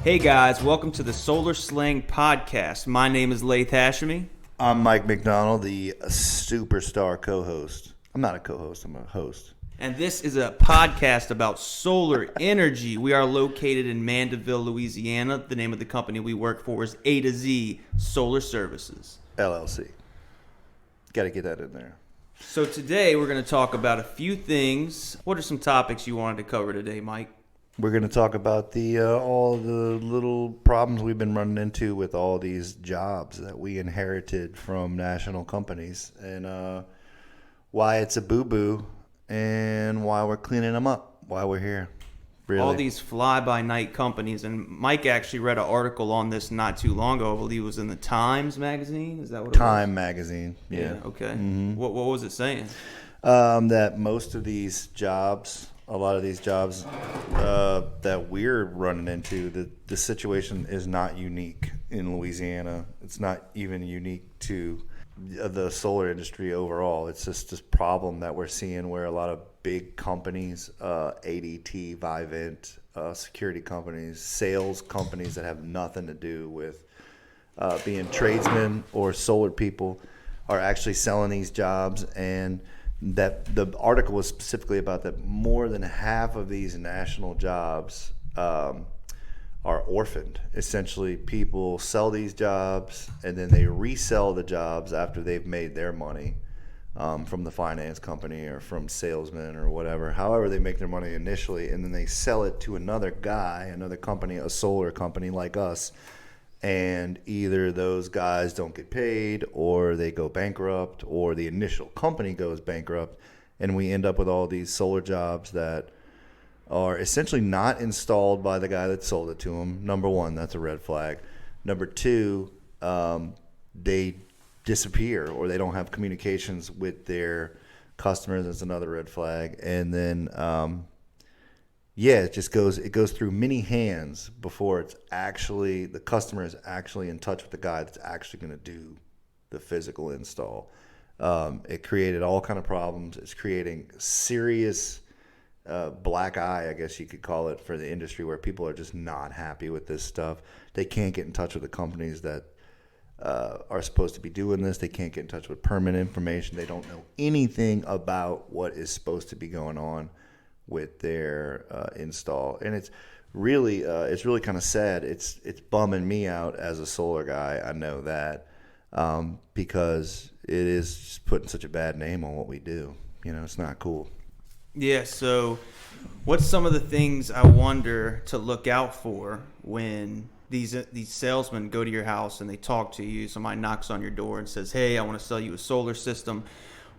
Hey guys, welcome to the Solar Slang Podcast. My name is Laith and I'm Mike McDonald, the superstar co-host. I'm not a co-host, I'm a host. And this is a podcast about solar energy. We are located in Mandeville, Louisiana. The name of the company we work for is A to Z Solar Services. LLC. Got to get that in there. So today we're going to talk about a few things. What are some topics you wanted to cover today, Mike? We're going to talk about all the little problems we've been running into with all these jobs that we inherited from national companies and why it's a boo-boo and why we're cleaning them up, why we're here. Really. All these fly-by-night companies, and Mike actually read an article on this not too long ago. I believe it was in the Times magazine. Is that what it was? Time magazine, yeah. Okay. Mm-hmm. What was it saying? That most of these jobs, a lot of these jobs that we're running into, the situation is not unique in Louisiana. It's not even unique to the solar industry overall. It's just this problem that we're seeing where a lot of big companies, ADT, Vivint, security companies, sales companies that have nothing to do with being tradesmen or solar people are actually selling these jobs. And that the article was specifically about that more than half of these national jobs are orphaned. Essentially, people sell these jobs and then they resell the jobs after they've made their money from the finance company or from salesmen or whatever. However they make their money initially, and then they sell it to another guy, another company, a solar company like us. And either those guys don't get paid or they go bankrupt or the initial company goes bankrupt, and we end up with all these solar jobs that are essentially not installed by the guy that sold it to them. Number one, that's a red flag. Number two, they disappear or they don't have communications with their customers. That's another red flag. And then it goes through many hands before it's actually, the customer is actually in touch with the guy that's actually going to do the physical install. It created all kind of problems. It's creating serious black eye, I guess you could call it, for the industry, where people are just not happy with this stuff. They can't get in touch with the companies that are supposed to be doing this. They can't get in touch with permit information. They don't know anything about what is supposed to be going on with their install, and it's really kind of sad. It's bumming me out as a solar guy. I know that because it is just putting such a bad name on what we do. You know, it's not cool. Yeah. So, what's some of the things I wonder to look out for when these salesmen go to your house and they talk to you? Somebody knocks on your door and says, "Hey, I want to sell you a solar system."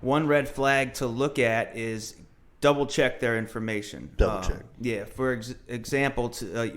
One red flag to look at is double check their information. Double check. Yeah. For example,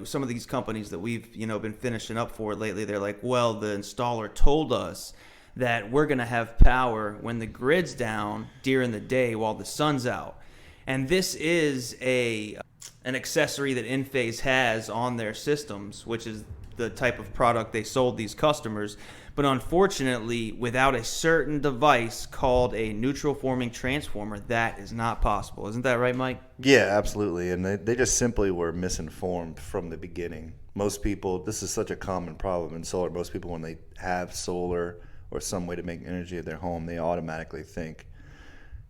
some of these companies that we've been finishing up for lately, they're like, well, the installer told us that we're going to have power when the grid's down during the day while the sun's out. And this is an accessory that Enphase has on their systems, which is the type of product they sold these customers. But unfortunately, without a certain device called a neutral forming transformer, that is not possible. Isn't that right, Mike? Yeah, absolutely. And they just simply were misinformed from the beginning. Most people, this is such a common problem in solar. Most people, when they have solar or some way to make energy at their home, they automatically think,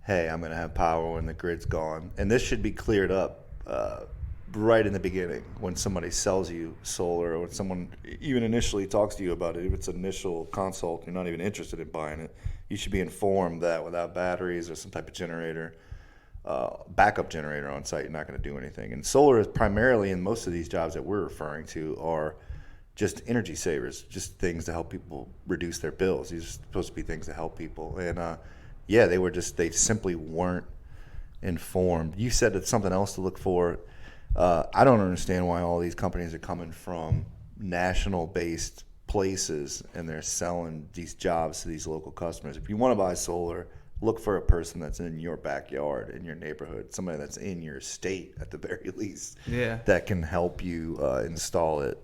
hey, I'm going to have power when the grid's gone. And this should be cleared up right in the beginning when somebody sells you solar, or when someone even initially talks to you about it. If it's an initial consult, you're not even interested in buying it, you should be informed that without batteries or some type of generator, backup generator on site, you're not going to do anything. And solar is primarily, in most of these jobs that we're referring to, are just energy savers, just things to help people reduce their bills. These are supposed to be things to help people. And they simply weren't informed. You said it's something else to look for. I don't understand why all these companies are coming from national-based places and they're selling these jobs to these local customers. If you want to buy solar, look for a person that's in your backyard, in your neighborhood, somebody that's in your state at the very least, that can help you install it.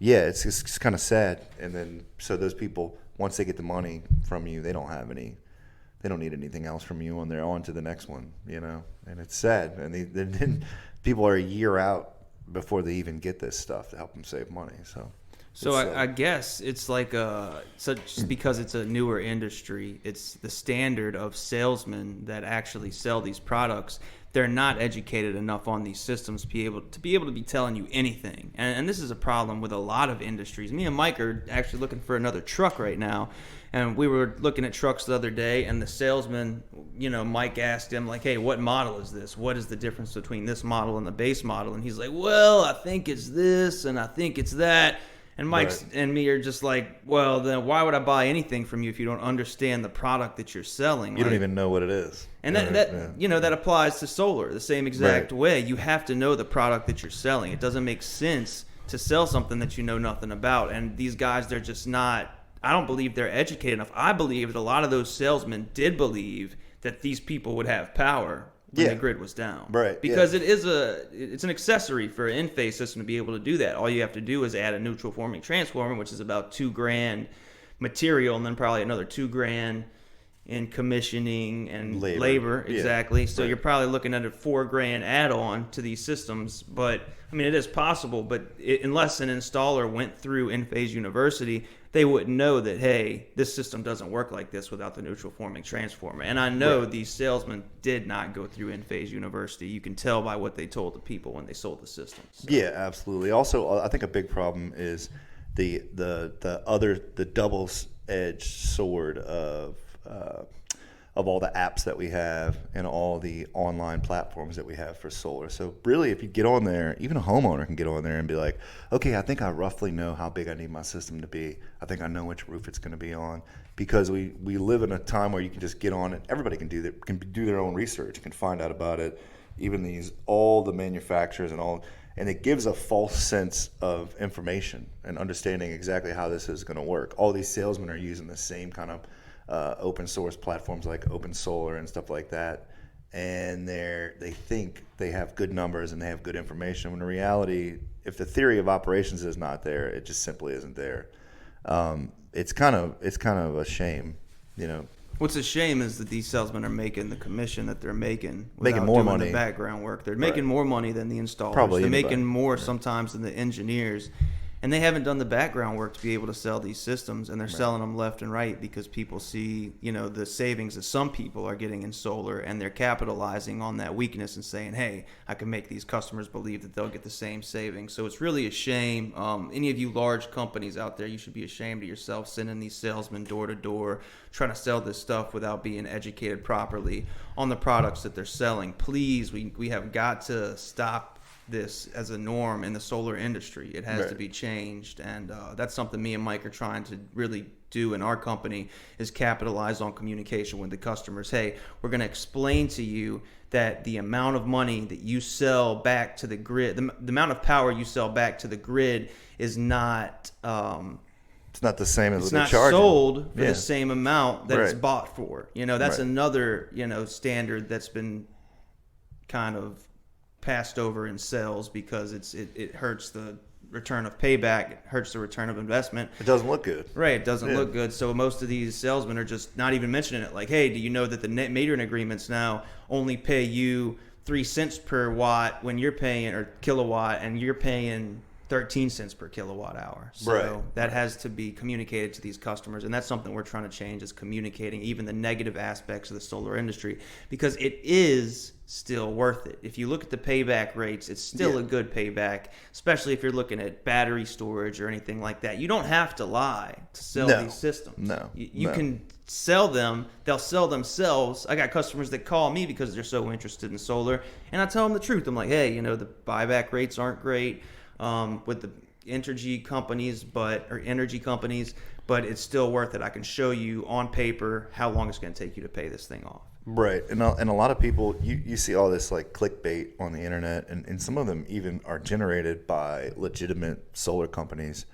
It's just kind of sad. And then so those people, once they get the money from you, they don't need anything else from you, and they're on to the next one, and it's sad. And then people are a year out before they even get this stuff to help them save money. So I guess it's like just because it's a newer industry, it's the standard of salesmen that actually sell these products. They're not educated enough on these systems to be able to be telling you anything. And this is a problem with a lot of industries. Me and Mike are actually looking for another truck right now. And we were looking at trucks the other day, and the salesman, Mike asked him, like, hey, what model is this? What is the difference between this model and the base model? And he's like, well, I think it's this, and I think it's that. And Mike and me are just like, well, then why would I buy anything from you if you don't understand the product that you're selling? You don't even know what it is. And that applies to solar the same exact way. You have to know the product that you're selling. It doesn't make sense to sell something that you know nothing about. And these guys, they're just not, I don't believe they're educated enough. I believe that a lot of those salesmen did believe that these people would have power when the grid was down. Right. Because it's an accessory for an in-phase system to be able to do that. All you have to do is add a neutral forming transformer, which is about $2,000 material, and then probably another $2,000 in commissioning and labor. Exactly. Yeah. So you're probably looking at a $4,000 add-on to these systems. But I mean, it is possible, but unless an installer went through In-Phase University, they wouldn't know that, hey, this system doesn't work like this without the neutral forming transformer. And I know these salesmen did not go through In-Phase University. You can tell by what they told the people when they sold the systems. So. Yeah, absolutely. Also, I think a big problem is the double-edged sword of all the apps that we have and all the online platforms that we have for solar. So really, if you get on there, even a homeowner can get on there and be like, okay, I think I roughly know how big I need my system to be. I think I know which roof it's going to be on, because we live in a time where you can just get on it. Everybody can do their own research, can find out about it. Even all the manufacturers and it gives a false sense of information and understanding exactly how this is going to work. All these salesmen are using the same kind of open source platforms like Open Solar and stuff like that, and they think they have good numbers and they have good information, when in reality, if the theory of operations is not there, it just simply isn't there. It's kind of a shame, What's a shame is that these salesmen are making the commission that they're making without more doing money. The background work. They're making more money than the installers. Probably they're anybody. making more sometimes than the engineers. And they haven't done the background work to be able to sell these systems, and they're selling them left and right because people see, the savings that some people are getting in solar, and they're capitalizing on that weakness and saying, hey, I can make these customers believe that they'll get the same savings. So it's really a shame. Any of you large companies out there, you should be ashamed of yourself sending these salesmen door to door, trying to sell this stuff without being educated properly on the products that they're selling. Please, we have got to stop this as a norm in the solar industry. It has to be changed, and that's something me and Mike are trying to really do in our company, is capitalize on communication with the customers. Hey, we're going to explain to you that the amount of money that you sell back to the grid, the amount of power you sell back to the grid is not it's not the same as it's what not they're charging. Sold for the same amount that it's bought for. That's another standard that's been kind of passed over in sales, because it hurts the return of payback, it hurts the return of investment. It doesn't look good. Right, it doesn't look good. So most of these salesmen are just not even mentioning it. Like, hey, do you know that the net metering agreements now only pay you 3 cents per watt when you're paying, or kilowatt, and you're paying 13 cents per kilowatt hour. So that has to be communicated to these customers, and that's something we're trying to change, is communicating even the negative aspects of the solar industry, because it is still worth it. If you look at the payback rates, it's still a good payback, especially if you're looking at battery storage or anything like that. You don't have to lie to sell these systems. You can sell them. They'll sell themselves. I got customers that call me because they're so interested in solar, and I tell them the truth. I'm like, hey, the buyback rates aren't great with the energy companies, but it's still worth it. I can show you on paper how long it's going to take you to pay this thing off. Right. And a lot of people, you see all this like clickbait on the internet, and some of them even are generated by legitimate solar companies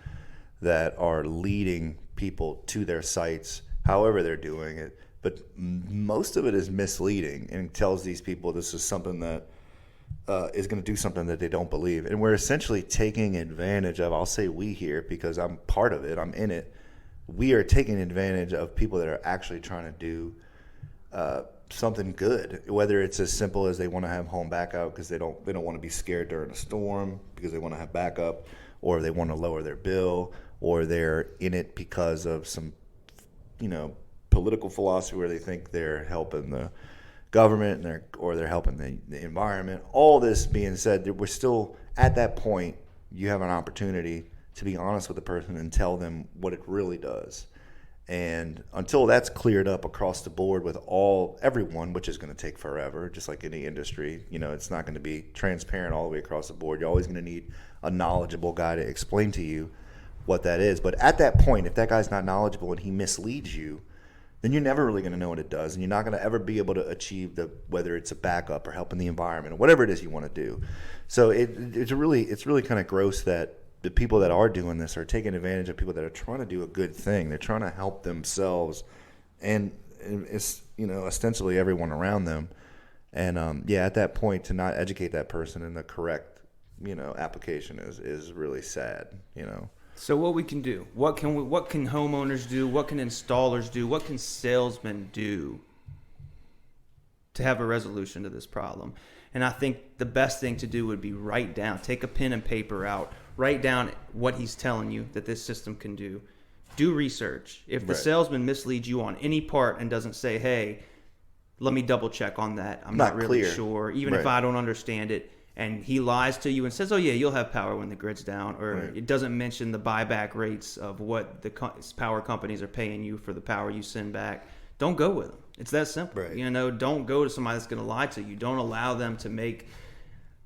that are leading people to their sites, however they're doing it. But most of it is misleading and tells these people this is something that is going to do something that they don't believe. And we're essentially taking advantage of, I'll say we here because I'm part of it, I'm in it. We are taking advantage of people that are actually trying to do something good, whether it's as simple as they want to have home backup because they don't want to be scared during a storm because they want to have backup, or they want to lower their bill, or they're in it because of some, political philosophy where they think they're helping the government or they're helping the environment. All this being said, we're still at that point. You have an opportunity to be honest with the person and tell them what it really does. And until that's cleared up across the board with everyone, which is going to take forever, just like any industry, it's not going to be transparent all the way across the board. You're always going to need a knowledgeable guy to explain to you what that is. But at that point, if that guy's not knowledgeable and he misleads you, then you're never really going to know what it does, and you're not going to ever be able to achieve whether it's a backup or helping the environment or whatever it is you want to do. So it's really kind of gross that the people that are doing this are taking advantage of people that are trying to do a good thing. They're trying to help themselves and it's, ostensibly everyone around them. And at that point, to not educate that person in the correct, application is really sad, So what we can do, what can homeowners do? What can installers do? What can salesmen do to have a resolution to this problem? And I think the best thing to do would be take a pen and paper out, write down what he's telling you that this system can do. Do research. If the salesman misleads you on any part and doesn't say, hey, let me double check on that, I'm not really sure, even if I don't understand it, and he lies to you and says, oh yeah, you'll have power when the grid's down, or it doesn't mention the buyback rates of what the power companies are paying you for the power you send back, don't go with them. It's that simple. Right. Don't go to somebody that's going to lie to you. Don't allow them to make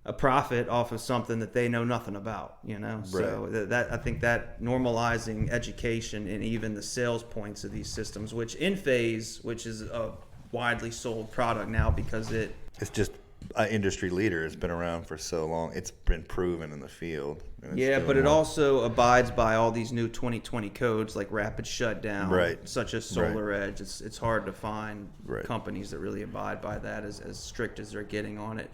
a profit off of something that they know nothing about. Right. So that I think that normalizing education and even the sales points of these systems, which Enphase, which is a widely sold product now because it's just an industry leader. It's been around for so long. It's been proven in the field. Yeah, but it also abides by all these new 2020 codes like rapid shutdown, such as Solar Edge. It's hard to find companies that really abide by that as strict as they're getting on it.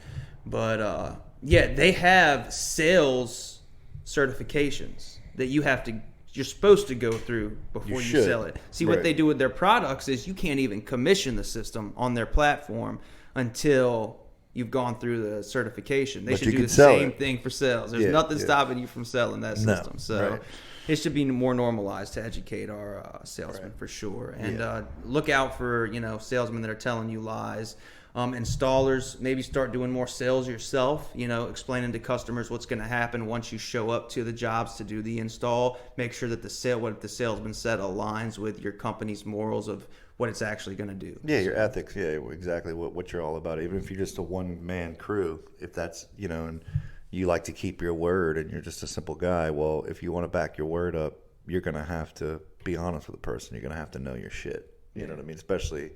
But they have sales certifications that you're supposed to go through before you sell it. See, what they do with their products is you can't even commission the system on their platform until you've gone through the certification. They should do the same thing for sales. There's nothing stopping you from selling that system. So it should be more normalized to educate our salesmen for sure. And look out for salesmen that are telling you lies. Installers, maybe start doing more sales yourself, explaining to customers what's going to happen once you show up to the jobs to do the install. Make sure that what the salesman said aligns with your company's morals of what it's actually going to do. Yeah, your ethics. Yeah, exactly what you're all about. Even if you're just a one-man crew, if that's, and you like to keep your word and you're just a simple guy, well, if you want to back your word up, you're going to have to be honest with the person. You're going to have to know your shit. You know what I mean? Especially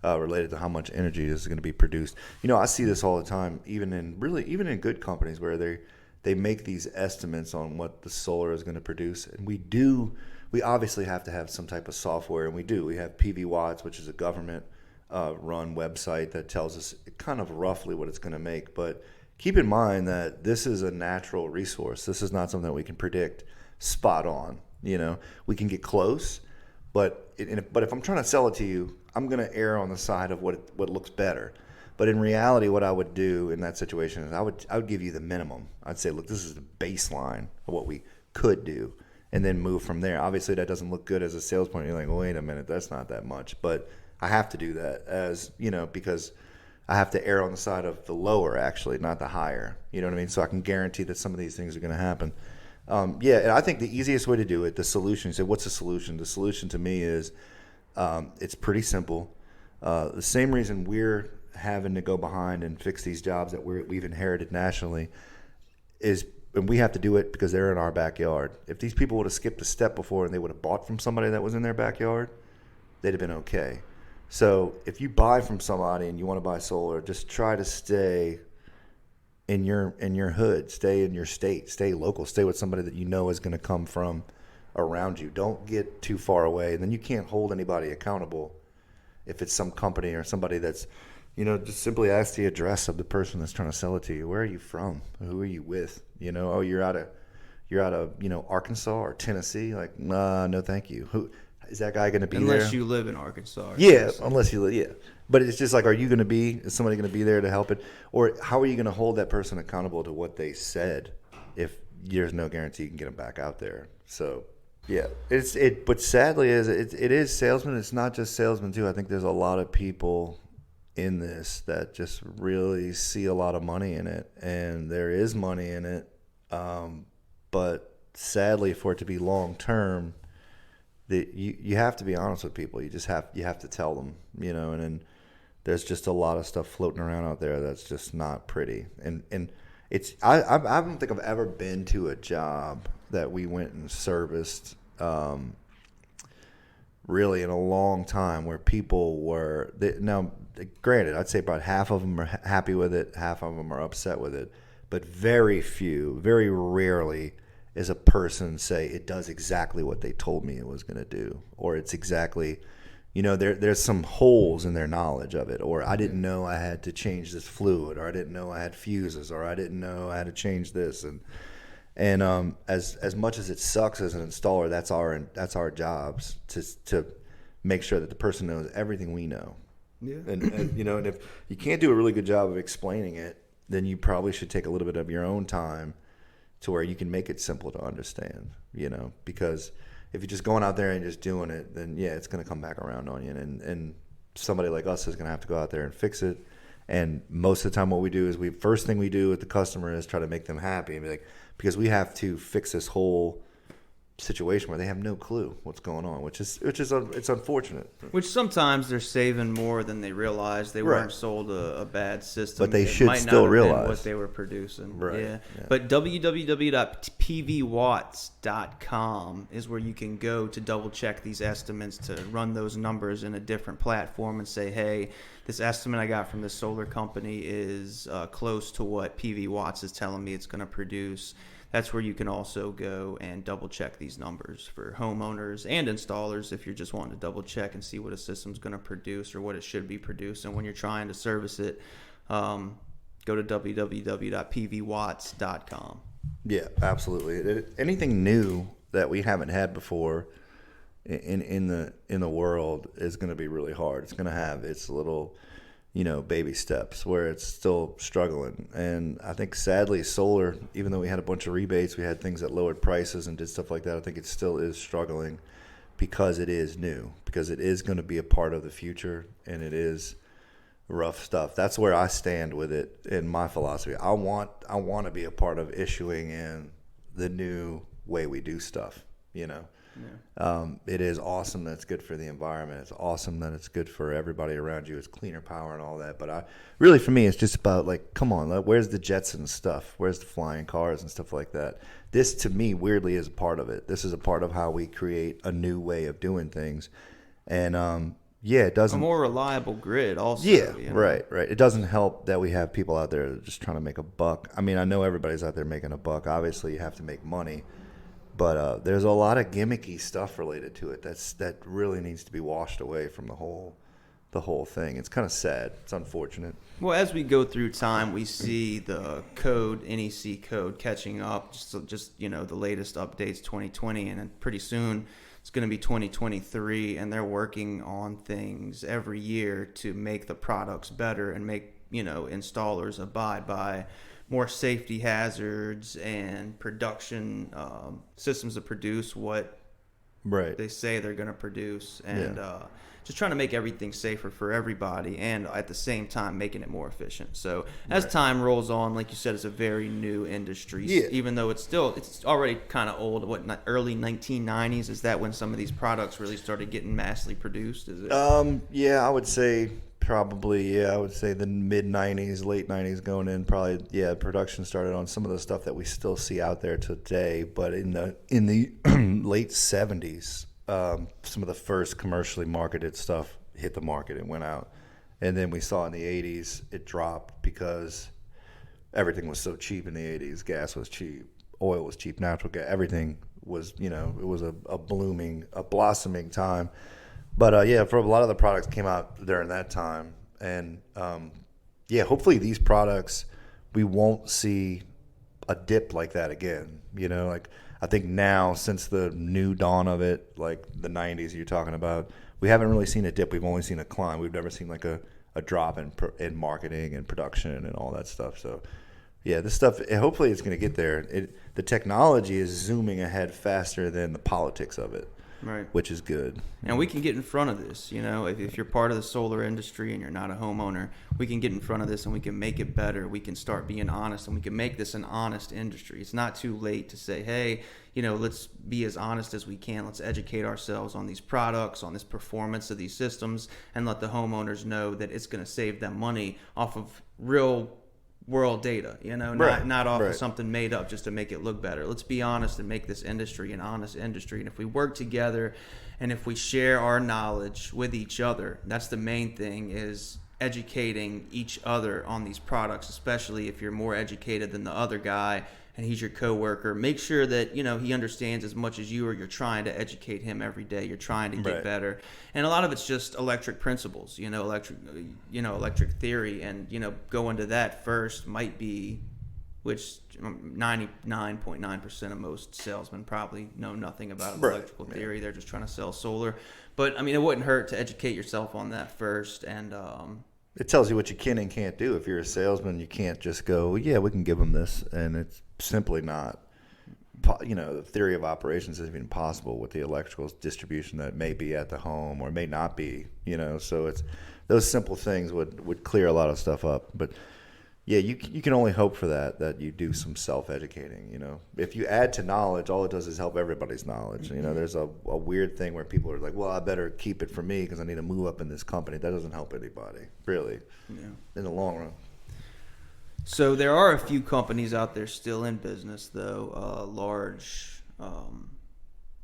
related to how much energy is going to be produced. I see this all the time, even in good companies where they make these estimates on what the solar is going to produce. And we obviously have to have some type of software, and we have PV Watts, which is a government run website that tells us kind of roughly what it's going to make. But keep in mind that this is a natural resource. This is not something that we can predict spot on. We can get close, but if I'm trying to sell it to you, I'm going to err on the side of what looks better. But in reality, what I would do in that situation is I would give you the minimum. I'd say, look, this is the baseline of what we could do, and then move from there. Obviously, that doesn't look good as a sales point. You're like, well, wait a minute, that's not that much. But I have to do that because I have to err on the side of the lower, actually, not the higher. You know what I mean? So I can guarantee that some of these things are going to happen. And I think the easiest way to do it, the solution, you say, what's the solution? The solution to me is it's pretty simple. The same reason we're having to go behind and fix these jobs that we've inherited nationally is, and we have to do it because they're in our backyard. If these people would have skipped a step before and they would have bought from somebody that was in their backyard, they'd have been okay. So if you buy from somebody and you want to buy solar, just try to stay in your hood, stay in your state, stay local, stay with somebody that you know is going to come from around you. Don't get too far away. And then you can't hold anybody accountable if it's some company or somebody that's, just simply ask the address of the person that's trying to sell it to you. Where are you from? Who are you with? Oh, you're out of Arkansas or Tennessee. Like, nah, no, thank you. is that guy going to be Unless there? you live in Arkansas. Yeah, unless you live, yeah. But it's just like, are you going to be? Is somebody going to be there to help it, or how are you going to hold that person accountable to what they said if there's no guarantee you can get them back out there? So. Yeah, but sadly, it is salesman. It's not just salesmen too. I think there's a lot of people in this that just really see a lot of money in it, and there is money in it. But sadly, for it to be long term, you have to be honest with people. You have to tell them, and then there's just a lot of stuff floating around out there that's just not pretty. And I don't think I've ever been to a job that we went and serviced really in a long time where people were now granted, I'd say about half of them are happy with it, half of them are upset with it, but very rarely is a person say it does exactly what they told me it was going to do, or it's exactly, there's some holes in their knowledge of it, or I didn't know I had to change this fluid, or I didn't know I had fuses, or I didn't know I had to change this. And as much as it sucks as an installer, that's our jobs to make sure that the person knows everything we know. Yeah. And if you can't do a really good job of explaining it, then you probably should take a little bit of your own time to where you can make it simple to understand. Because if you're just going out there and just doing it, then yeah, it's going to come back around on you, and somebody like us is going to have to go out there and fix it. And most of the time, what we do is first thing we do with the customer is try to make them happy and be like, because we have to fix this whole situation where they have no clue what's going on, which is it's unfortunate. Which sometimes they're saving more than they realize. They weren't sold a bad system, but they should still realize what they were producing. Right. Yeah. But www.pvwatts.com is where you can go to double check these estimates, to run those numbers in a different platform and say, hey, this estimate I got from this solar company is close to what PV Watts is telling me it's going to produce. That's where you can also go and double check these numbers for homeowners and installers if you're just wanting to double check and see what a system's going to produce or what it should be producing when you're trying to service it. Go to www.pvwatts.com. Yeah, absolutely. Anything new that we haven't had before in the world is going to be really hard. It's going to have its little baby steps where it's still struggling. And I think sadly solar, even though we had a bunch of rebates, we had things that lowered prices and did stuff like that, I think it still is struggling because it is new, because it is going to be a part of the future, and it is rough stuff. That's where I stand with it in my philosophy. I want to be a part of issuing in the new way we do stuff, Yeah. It is awesome that it's good for the environment. It's awesome that it's good for everybody around you. It's cleaner power and all that. But for me, it's just about like, come on, where's the Jetsons stuff? Where's the flying cars and stuff like that? This, to me, weirdly is a part of it. This is a part of how we create a new way of doing things. And, it doesn't. A more reliable grid also. Yeah, right. It doesn't help that we have people out there just trying to make a buck. I mean, I know everybody's out there making a buck. Obviously, you have to make money. But there's a lot of gimmicky stuff related to it that really needs to be washed away from the whole thing. It's kind of sad. It's unfortunate. Well, as we go through time, we see the NEC code catching up. Just the latest updates, 2020, and then pretty soon it's going to be 2023, and they're working on things every year to make the products better and make installers abide by more safety hazards and production systems to produce what they say they're going to produce, and just trying to make everything safer for everybody, and at the same time making it more efficient. So as time rolls on, like you said, it's a very new industry. Even though it's already kind of old. Early 1990s, is that when some of these products really started getting massively produced? Is it? I would say probably. I would say the mid 90s, late 90s going in. Probably production started on some of the stuff that we still see out there today. But in the late 70s, some of the first commercially marketed stuff hit the market and went out. And then we saw in the 80s it dropped because everything was so cheap in the 80s. Gas was cheap, oil was cheap, natural gas, everything was, it was a blossoming time. But for a lot of the products came out during that time. And hopefully these products, we won't see a dip like that again. I think now, since the new dawn of it, like the 90s you're talking about, we haven't really seen a dip. We've only seen a climb. We've never seen like a drop in marketing and production and all that stuff. So, yeah, this stuff, hopefully it's going to get there. The technology is zooming ahead faster than the politics of it. Right. Which is good. And we can get in front of this, you know, if you're part of the solar industry and you're not a homeowner, we can get in front of this and we can make it better. We can start being honest and we can make this an honest industry. It's not too late to say, hey, you know, let's be as honest as we can. Let's educate ourselves on these products, on this performance of these systems, and let the homeowners know that it's going to save them money off of real world data, you know, not off of something made up just to make it look better. Let's be honest and make this industry an honest industry. And if we work together and if we share our knowledge with each other, that's the main thing, is educating each other on these products, especially if you're more educated than the other guy and he's your coworker. Make sure that, you know, he understands as much as you are. You're trying to educate him every day. You're trying to get better. And a lot of it's just electric principles, electric theory, and, you know, go into that first might be, which 99.9% of most salesmen probably know nothing about electrical theory. They're just trying to sell solar. But I mean, it wouldn't hurt to educate yourself on that first. And it tells you what you can and can't do. If you're a salesman, you can't just go, yeah, we can give them this, and it's simply not. You know, the theory of operations isn't even possible with the electrical distribution that may be at the home or may not be. You know, so it's those simple things would clear a lot of stuff up. But yeah, you can only hope for that you do some self-educating. You know, if you add to knowledge, all it does is help everybody's knowledge. You know, there's a weird thing where people are like, well, I better keep it for me because I need to move up in this company. That doesn't help anybody, really, in the long run. So there are a few companies out there still in business, though, large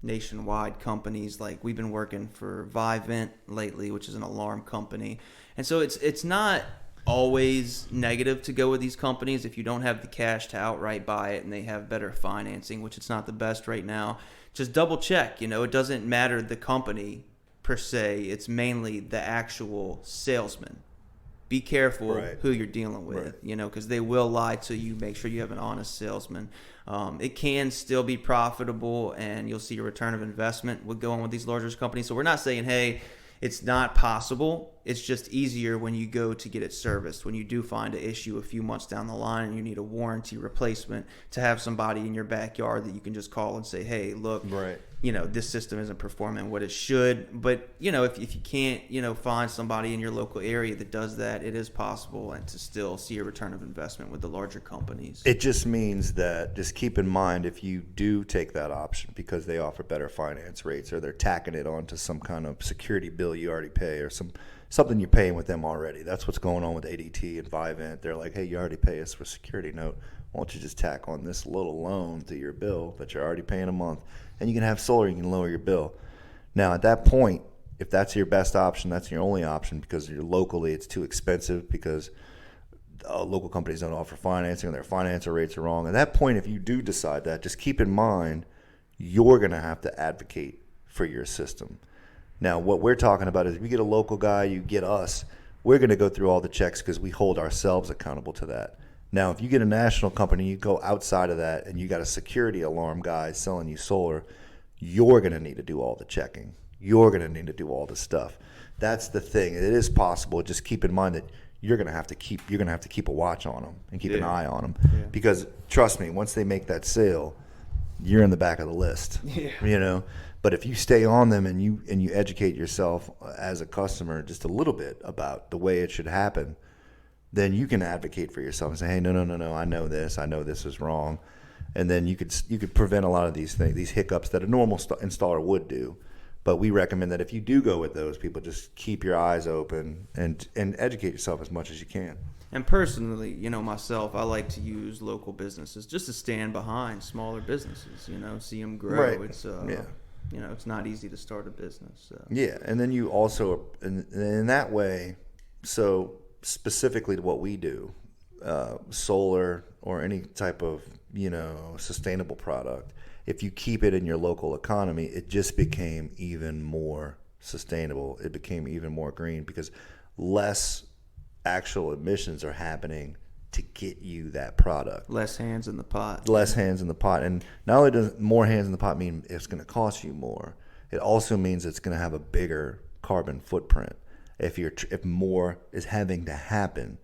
nationwide companies. Like we've been working for Vivint lately, which is an alarm company. And so it's not always negative to go with these companies if you don't have the cash to outright buy it and they have better financing, which it's not the best right now. Just double check. You know, it doesn't matter the company per se. It's mainly the actual salesman. Be careful who you're dealing with, you know, because they will lie to you. Make sure you have an honest salesman. It can still be profitable, and you'll see a return of investment with going with these larger companies. So we're not saying, hey, it's not possible. It's just easier when you go to get it serviced. When you do find an issue a few months down the line and you need a warranty replacement, to have somebody in your backyard that you can just call and say, hey, look, you know, this system isn't performing what it should. But, you know, if you can't, you know, find somebody in your local area that does that, it is possible, and to still see a return of investment with the larger companies. It just means that, just keep in mind, if you do take that option because they offer better finance rates or they're tacking it onto some kind of security bill you already pay or something you're paying with them already. That's what's going on with ADT and Vivint. They're like, hey, you already pay us for security note. Why don't you just tack on this little loan to your bill that you're already paying a month, and you can have solar, you can lower your bill. Now, at that point, if that's your best option, that's your only option, because you're locally it's too expensive because local companies don't offer financing or their financial rates are wrong. At that point, if you do decide that, just keep in mind you're going to have to advocate for your system. Now, what we're talking about is if you get a local guy, you get us, we're going to go through all the checks because we hold ourselves accountable to that. Now, if you get a national company, you go outside of that and you got a security alarm guy selling you solar, you're going to need to do all the checking. You're going to need to do all the stuff. That's the thing. It is possible. Just keep in mind that you're going to have to keep a watch on them and keep an eye on them, because trust me, once they make that sale, you're in the back of the list. You know. But if you stay on them and you educate yourself as a customer just a little bit about the way it should happen, then you can advocate for yourself and say, hey, no, I know this is wrong. And then you could prevent a lot of these things, these hiccups that a normal installer would do. But we recommend that if you do go with those people, just keep your eyes open and educate yourself as much as you can. And personally, you know, myself, I like to use local businesses just to stand behind smaller businesses, you know, see them grow. It's you know, it's not easy to start a business. So. Yeah, and then you also, in that way, so specifically to what we do, solar or any type of, you know, sustainable product, if you keep it in your local economy, it just became even more sustainable. It became even more green because less actual emissions are happening to get you that product. Less hands in the pot. Less hands in the pot. And not only does more hands in the pot mean it's going to cost you more, it also means it's going to have a bigger carbon footprint if more is having to happen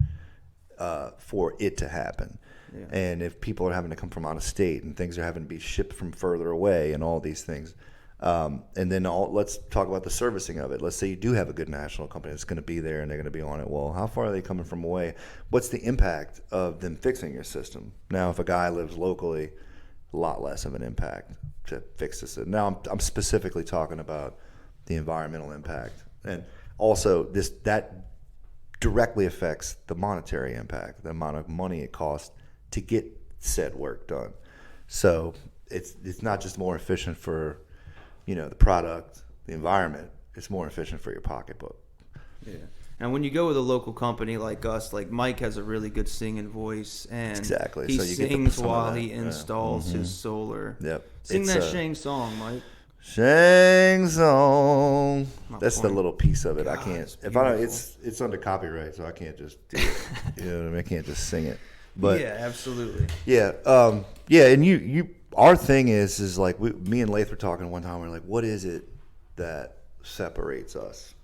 for it to happen. Yeah. And if people are having to come from out of state and things are having to be shipped from further away and all these things. And then let's talk about the servicing of it. Let's say you do have a good national company that's going to be there and they're going to be on it. Well, how far are they coming from away? What's the impact of them fixing your system? Now, if a guy lives locally, a lot less of an impact to fix this. Now, I'm specifically talking about the environmental impact. And also, that directly affects the monetary impact, the amount of money it costs to get said work done. So it's not just more efficient for the product, the environment, it's more efficient for your pocketbook. Yeah. And when you go with a local company like us, like Mike has a really good singing voice, and exactly. he so you sings while he installs Mm-hmm. his solar. Yep. Sing that Shang song, Mike. Shang song. That's point. The little piece of it. God, I can't. If I don't, it's under copyright, so I can't just do it. You know what I mean? I can't just sing it. But yeah, absolutely. Yeah. And you. Our thing is like me and Laith were talking one time. We're like, what is it that separates us,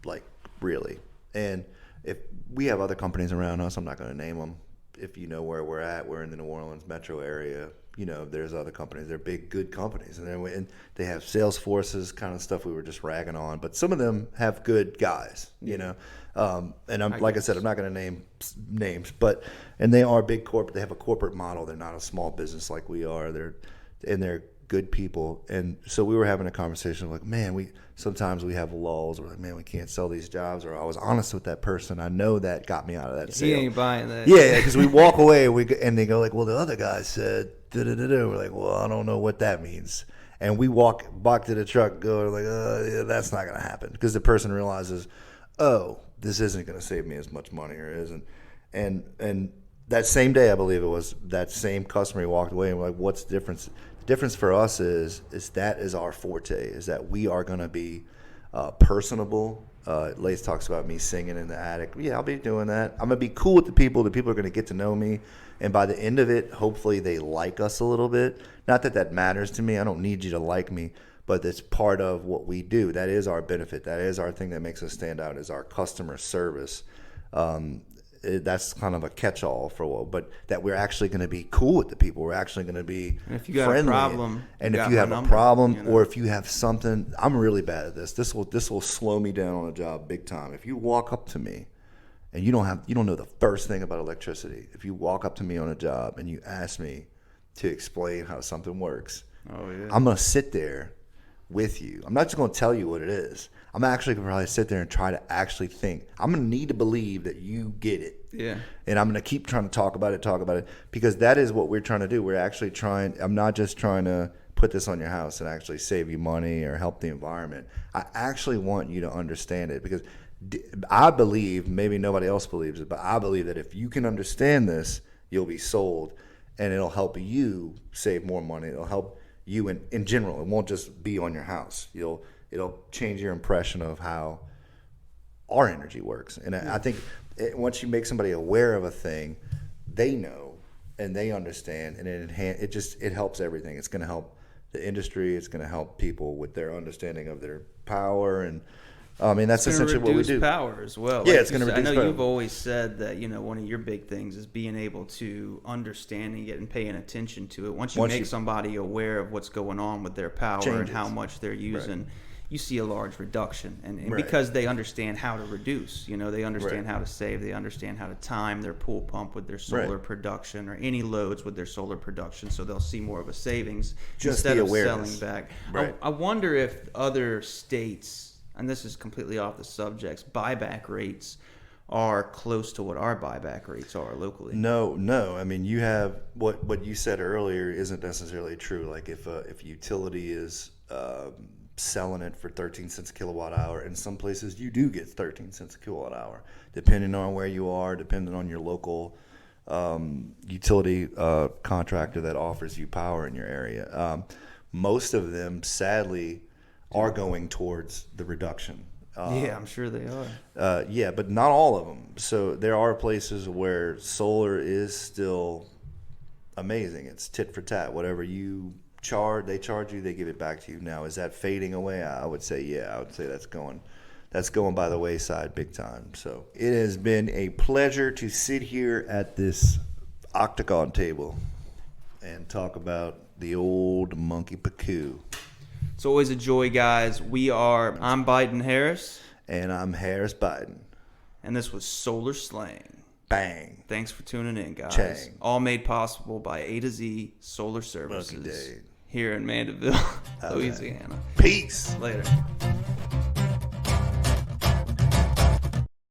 like really? And if we have other companies around us, I'm not going to name them. If you know where we're at, we're in the New Orleans metro area. There's other companies. They're big, good companies, and they have sales forces, kind of stuff we were just ragging on. But some of them have good guys, And I said, I'm not going to name names, and they are big corporate. They have a corporate model. They're not a small business like we are. They're good people. And so we were having a conversation like, man, sometimes we have lulls. We're like, man, we can't sell these jobs. Or I was honest with that person. I know that got me out of that sale. He ain't buying that. Yeah, because we walk away and they go like, well, the other guy said, da-da-da-da. We're like, well, I don't know what that means. And we walk back to the truck, go like, yeah, that's not going to happen. Because the person realizes, oh, this isn't going to save me as much money or isn't. And that same day, I believe it was, that same customer, he walked away and we're like, what's the difference? The difference for us is that is our forte, is that we are going to be personable. Laith talks about me singing in the attic. Yeah, I'll be doing that. I'm going to be cool with the people. The people are going to get to know me. And by the end of it, hopefully they like us a little bit. Not that that matters to me. I don't need you to like me. But it's part of what we do. That is our benefit. That is our thing that makes us stand out, is our customer service. That's kind of a catch-all but that we're actually going to be cool with the people. We're actually going to be and if you got friendly. A problem, and if you have a problem, or if you have something, I'm really bad at this. This will slow me down on a job big time. If you walk up to me and you don't know the first thing about electricity, if you walk up to me on a job and you ask me to explain how something works, I'm going to sit there with you. I'm not just going to tell you what it is. I'm actually going to probably sit there and try to actually think. I'm going to need to believe that you get it. Yeah. And I'm going to keep trying to talk about it, because that is what we're trying to do. We're actually trying. I'm not just trying to put this on your house and actually save you money or help the environment. I actually want you to understand it, because I believe, maybe nobody else believes it, but I believe that if you can understand this, you'll be sold, and it'll help you save more money. It'll help you in general. It won't just be on your house. It'll change your impression of how our energy works. And I think once you make somebody aware of a thing, they know and they understand, and it helps everything. It's going to help the industry. It's going to help people with their understanding of their power, and I mean that's essentially what we do. Power as well. Yeah, it's going to reduce power. I know power. you've always said that one of your big things is being able to understanding it and paying attention to it. Once you make somebody aware of what's going on with their power and how much they're using. Right. You see a large reduction, and right. because they understand how to reduce, they understand how to save, they understand how to time their pool pump with their solar production, or any loads with their solar production, so they'll see more of a savings instead of selling back. Right. I wonder if other states, and this is completely off the subject, buyback rates are close to what our buyback rates are locally. No. I mean, you have what you said earlier isn't necessarily true. Like if utility is selling it for 13 cents a kilowatt hour. In some places, you do get 13 cents a kilowatt hour, depending on where you are, depending on your local utility contractor that offers you power in your area. Most of them, sadly, are going towards the reduction. Yeah, I'm sure they are. Yeah, but not all of them. So there are places where solar is still amazing. It's tit for tat. Whatever you charge, they charge you, they give it back to you. Now, is that fading away? I would say, yeah. I would say that's going by the wayside big time. So it has been a pleasure to sit here at this octagon table and talk about the old monkey pacoo. It's always a joy, guys. I'm Biden Harris. And I'm Harris Biden. And this was Solar Slang. Bang. Thanks for tuning in, guys. Chang. All made possible by A to Z Solar Services here in Mandeville, Louisiana. Peace. Later.